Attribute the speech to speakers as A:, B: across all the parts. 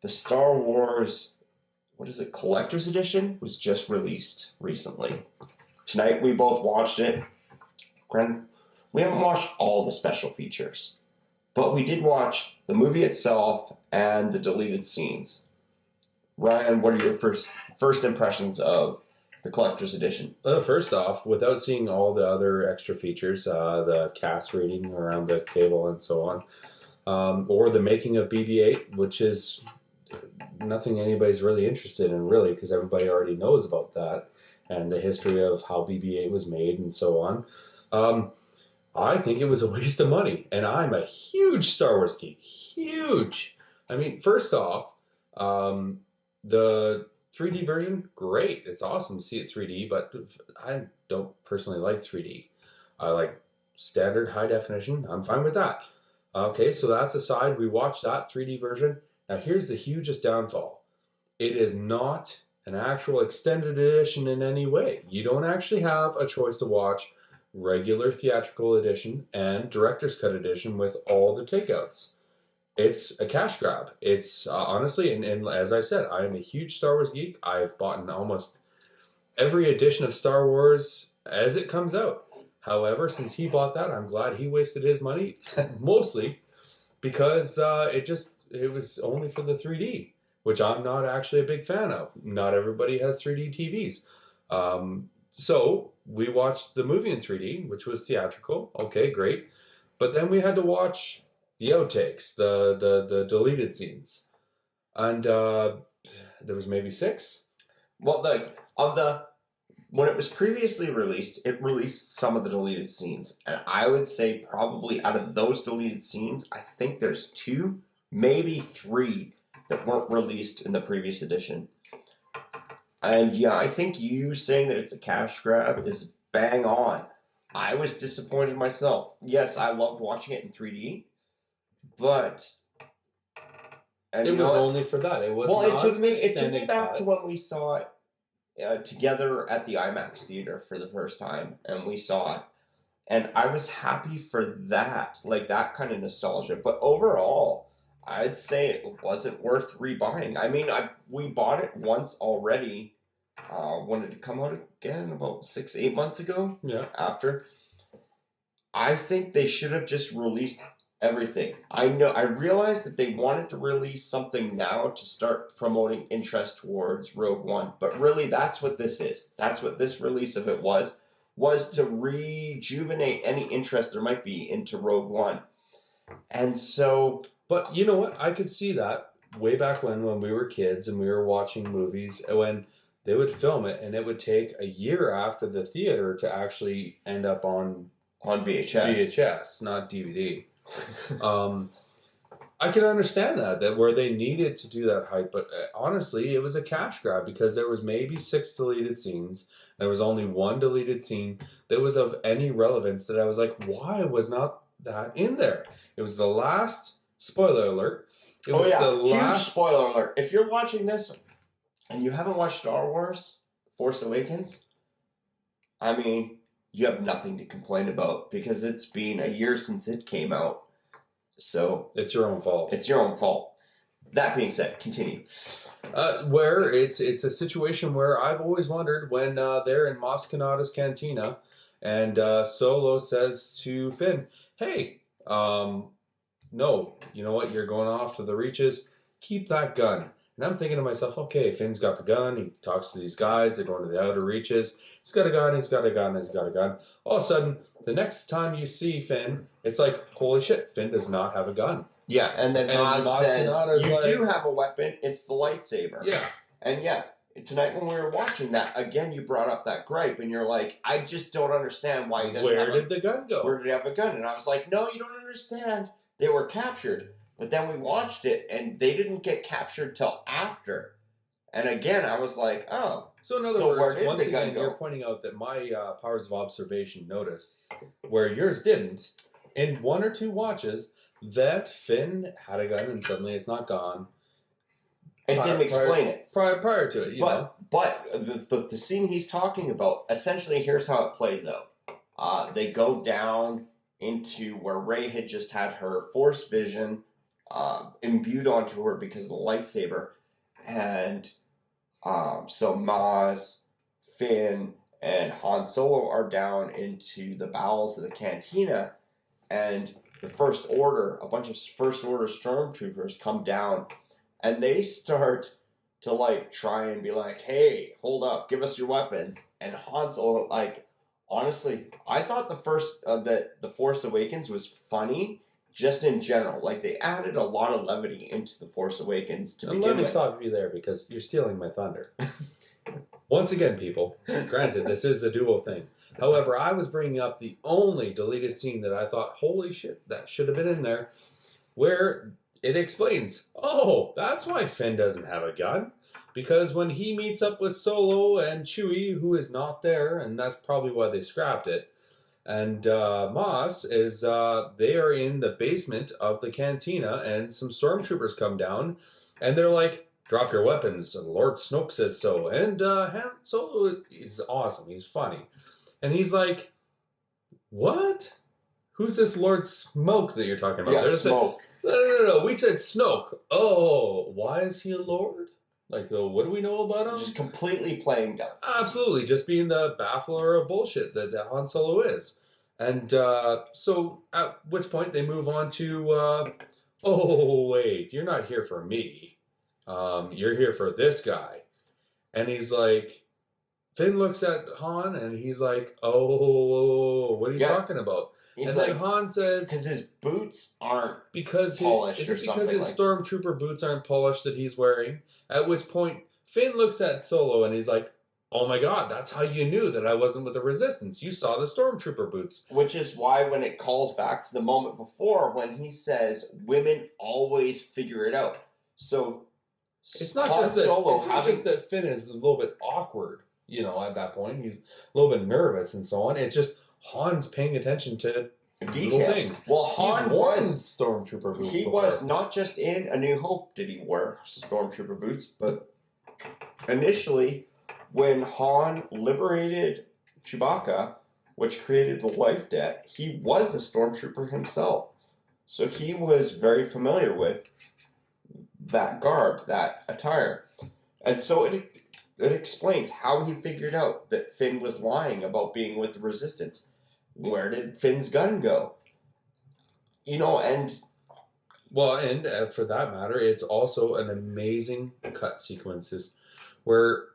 A: the Star Wars, what is it, Collector's Edition was just released recently. Tonight we both watched it. Granted, we haven't watched all the special features, but we did watch the movie itself and the deleted scenes. Ryan, what are your first impressions of the Collector's Edition?
B: First off, without seeing all the other extra features, the cast rating around the table and so on, or the making of BB-8, which is nothing anybody's really interested in, really, because everybody already knows about that and the history of how BB-8 was made and so on. I think it was a waste of money, and I'm a huge Star Wars geek. Huge. I mean, first off, the 3D version, great. It's awesome to see it 3D, but I don't personally like 3D. I like standard high definition. I'm fine with that. Okay, so that's aside. We watched that 3D version. Now, here's the hugest downfall. It is not an actual extended edition in any way. You don't actually have a choice to watch regular theatrical edition and director's cut edition with all the takeouts. It's a cash grab. It's honestly, and as I said, I am a huge Star Wars geek. I've bought in almost every edition of Star Wars as it comes out. However, since he bought that, I'm glad he wasted his money, mostly because it was only for the 3D, which I'm not actually a big fan of. Not everybody has 3D TVs. So we watched the movie in 3D, which was theatrical. Okay, great. But then we had to watch the outtakes, the deleted scenes, and there was maybe 6.
A: Well, when it was previously released, it released some of the deleted scenes, and I would say probably out of those deleted scenes, I think there's 2, maybe 3 that weren't released in the previous edition. And yeah, I think you saying that it's a cash grab is bang on. I was disappointed myself. Yes, I loved watching it in 3D, but
B: it was only for that. It was
A: well.
B: Not
A: It took me back
B: cut.
A: to when we saw it together at the IMAX theater for the first time, and we saw it, and I was happy for that, like that kind of nostalgia. But overall, I'd say it wasn't worth rebuying. I mean, we bought it once already. When did it come out again? About 6-8 months ago.
B: Yeah.
A: After, I think they should have just released everything. I realized that they wanted to release something now to start promoting interest towards Rogue One, but really that's what this is. That's what this release of it was to rejuvenate any interest there might be into Rogue One. And so,
B: but you know what? I could see that way back when we were kids and we were watching movies, when they would film it and it would take a year after the theater to actually end up on VHS, not DVD. I can understand that where they needed to do that hype, but honestly, it was a cash grab because there was maybe 6 deleted scenes. There was only 1 deleted scene that was of any relevance that I was like, why was not that in there? It was the last, spoiler alert. It was the last
A: huge spoiler alert. If you're watching this and you haven't watched Star Wars Force Awakens, I mean, you have nothing to complain about because it's been a year since it came out. So
B: it's your own fault.
A: It's your own fault. That being said, continue.
B: Where it's a situation where I've always wondered when they're in Mos Kanata's cantina, and Solo says to Finn, "Hey, no, you know what? You're going off to the Reaches. Keep that gun." And I'm thinking to myself, okay, Finn's got the gun. He talks to these guys. They're going to the outer reaches. He's got a gun. He's got a gun. He's got a gun. All of a sudden, the next time you see Finn, it's like, holy shit, Finn does not have a gun.
A: Yeah, and then Maz says, you
B: like,
A: do have a weapon. It's the lightsaber.
B: Yeah.
A: And yeah, tonight when we were watching that, again, you brought up that gripe, and you're like, I just don't understand why he doesn't
B: Where did the gun go?
A: Where did he have a gun? And I was like, no, you don't understand. They were captured. But then we watched it, and they didn't get captured till after. And again, I was like, oh.
B: So in other words, once again, you're pointing out that my powers of observation noticed, where yours didn't, in 1 or 2 watches, that Finn had a gun, and suddenly it's not gone.
A: It didn't explain it.
B: Prior to it, you know.
A: But the scene he's talking about, essentially, here's how it plays out. They go down into where Rey had just had her Force vision imbued onto her because of the lightsaber, and so Maz, Finn, and Han Solo are down into the bowels of the cantina, and the First Order, a bunch of First Order stormtroopers come down, and they start to like try and be like, "Hey, hold up, give us your weapons." And Han Solo, like, honestly, I thought that the Force Awakens was funny. Just in general, like they added a lot of levity into the Force Awakens to begin
B: let me
A: with.
B: stop you there because you're stealing my thunder. Once again, people, granted, this is a duo thing. However, I was bringing up the only deleted scene that I thought, holy shit, that should have been in there, where it explains, oh, that's why Finn doesn't have a gun. Because when he meets up with Solo and Chewie, who is not there, and that's probably why they scrapped it, and Moss is, they are in the basement of the cantina, and some stormtroopers come down, and they're like, drop your weapons, Lord Snoke says so. And Han Solo is awesome, he's funny. And he's like, what? Who's this Lord Smoke that you're talking about?
A: Yeah, Smoke.
B: No, we said Snoke. Oh, why is he a Lord? Like, what do we know about him?
A: Just completely playing dumb.
B: Absolutely, just being the baffler of bullshit that Han Solo is. And so at which point they move on to, oh, wait, you're not here for me. You're here for this guy. And he's like, Finn looks at Han and he's like, oh, what are you talking about?
A: He's
B: and
A: like,
B: then Han says,
A: because his boots aren't
B: polished
A: is it
B: because his stormtrooper boots aren't polished that he's wearing? At which point Finn looks at Solo and he's like, oh my god, that's how you knew that I wasn't with the Resistance. You saw the stormtrooper boots.
A: Which is why when it calls back to the moment before when he says women always figure it out. So
B: it's not just that Finn is a little bit awkward, you know, at that point. He's a little bit nervous and so on. It's just Han's paying attention to little things.
A: Well, Han was
B: stormtrooper boots.
A: He was not just in A New Hope did he wear stormtrooper boots, but initially when Han liberated Chewbacca, which created the life debt, he was a stormtrooper himself. So he was very familiar with that garb, that attire. And so it explains how he figured out that Finn was lying about being with the Resistance. Where did Finn's gun go? You know, and...
B: Well, and for that matter, it's also an amazing cut sequences where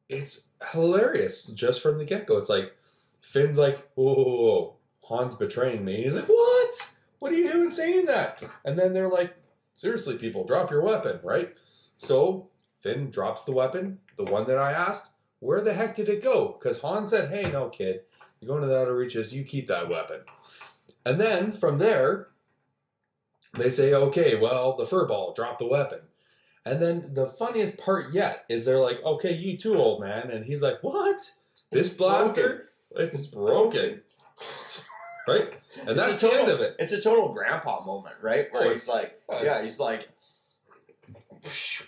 B: it's hilarious just from the get-go. It's like, Finn's like, whoa, Han's betraying me. And he's like, what? What are you doing saying that? And then they're like, seriously, people, drop your weapon, right? So Finn drops the weapon, the one that I asked, where the heck did it go? Because Han said, hey, no, kid, you're going to the outer reaches, you keep that weapon. And then from there, they say, okay, well, the furball, drop the weapon. And then the funniest part yet is they're like, okay, you too, old man. And he's like, what? This blaster? It's broken. Right? And that's the end of it.
A: It's a total grandpa moment, right? Where he's like, he's like,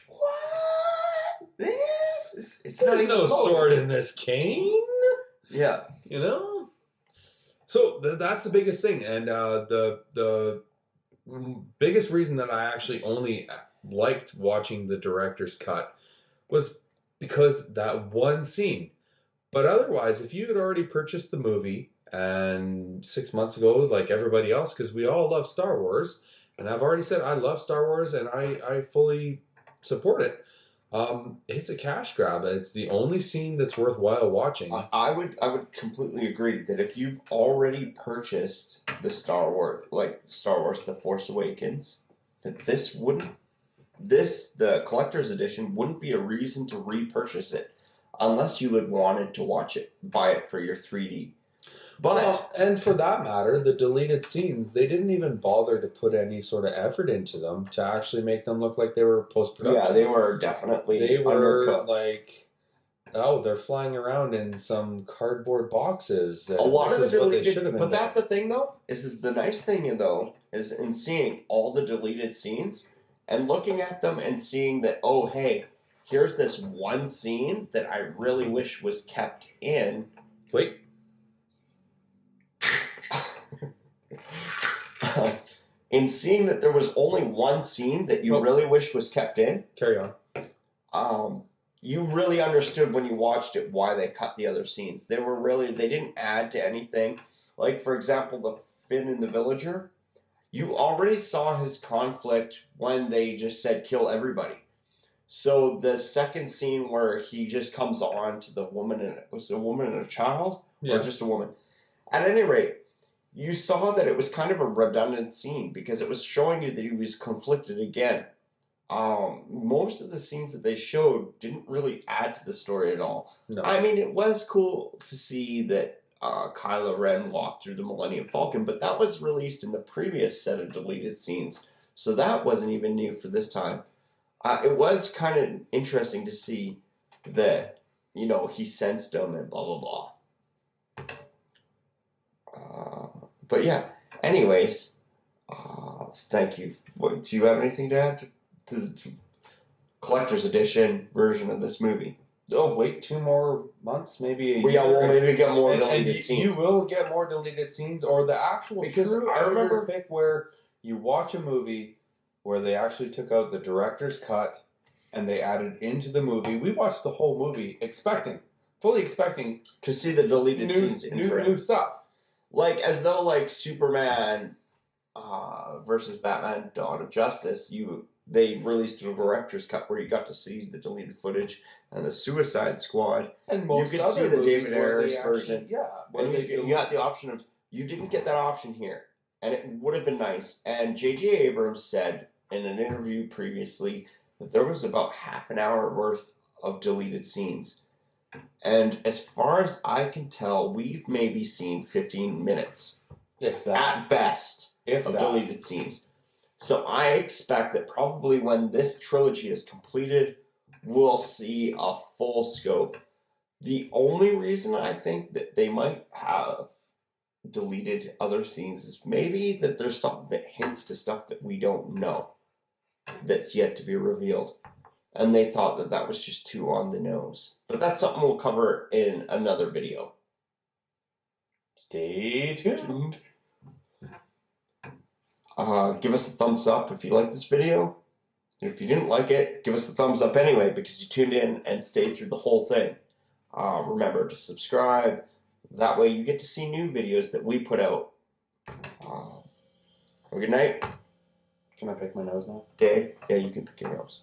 A: what?
B: There's no sword in this cane.
A: Yeah.
B: You know? So that's the biggest thing. And the biggest reason that I actually only liked watching the director's cut was because that one scene. But otherwise, if you had already purchased the movie and 6 months ago, like everybody else, because we all love Star Wars, and I've already said I love Star Wars and I fully support it. It's a cash grab. It's the only scene that's worthwhile watching.
A: I would completely agree that if you've already purchased the Star Wars The Force Awakens, that the collector's edition wouldn't be a reason to repurchase it unless you had wanted to buy it for your 3D. But
B: and for that matter, the deleted scenes, they didn't even bother to put any sort of effort into them to actually make them look like they were post-production.
A: Yeah, they were definitely undercooked.
B: Like, oh, they're flying around in some cardboard boxes.
A: A lot of the deleted, but that's the thing though. Is the nice thing though is in seeing all the deleted scenes and looking at them and seeing that, oh hey, here's this one scene that I really wish was kept in.
B: Wait.
A: in seeing that there was only one scene that you really wished was kept in.
B: Carry on.
A: You really understood when you watched it why they cut the other scenes. They didn't add to anything. Like, for example, the Finn and the Villager. You already saw his conflict when they just said kill everybody. So the second scene where he just comes on to the woman, and was it a woman and a child?
B: Yeah.
A: Or just a woman? At any rate, you saw that it was kind of a redundant scene because it was showing you that he was conflicted again. Most of the scenes that they showed didn't really add to the story at all.
B: No.
A: I mean, it was cool to see that Kylo Ren walked through the Millennium Falcon, but that was released in the previous set of deleted scenes, so that wasn't even new for this time. It was kind of interesting to see that, he sensed them and blah, blah, blah. But yeah, anyways, thank you. Do you have anything to add to the collector's edition version of this movie?
B: Oh, wait 2 more months, maybe a year.
A: Yeah, we'll maybe get more deleted
B: and
A: scenes.
B: You will get more deleted scenes, or the actual true editor's pick where you watch a movie where they actually took out the director's cut and they added into the movie. We watched the whole movie fully expecting
A: to see the deleted scenes.
B: New stuff.
A: Like, as though, like, Superman versus Batman Dawn of Justice, they released a director's cut where you got to see the deleted footage, and the Suicide Squad.
B: And most
A: you could see the David Ayers version.
B: Yeah.
A: And you got the option of, you didn't get that option here. And it would have been nice. And J.J. Abrams said in an interview previously that there was about half an hour worth of deleted scenes. And as far as I can tell, we've maybe seen 15 minutes.
B: If that.
A: At best. Of deleted scenes. So I expect that probably when this trilogy is completed, we'll see a full scope. The only reason I think that they might have deleted other scenes is maybe that there's something that hints to stuff that we don't know that's yet to be revealed. And they thought that that was just too on the nose. But that's something we'll cover in another video.
B: Stay tuned.
A: Give us a thumbs up if you like this video. And if you didn't like it, give us a thumbs up anyway because you tuned in and stayed through the whole thing. Remember to subscribe. That way you get to see new videos that we put out. Have a good night.
B: Can I pick my nose now?
A: Day? Yeah, you can pick your nose.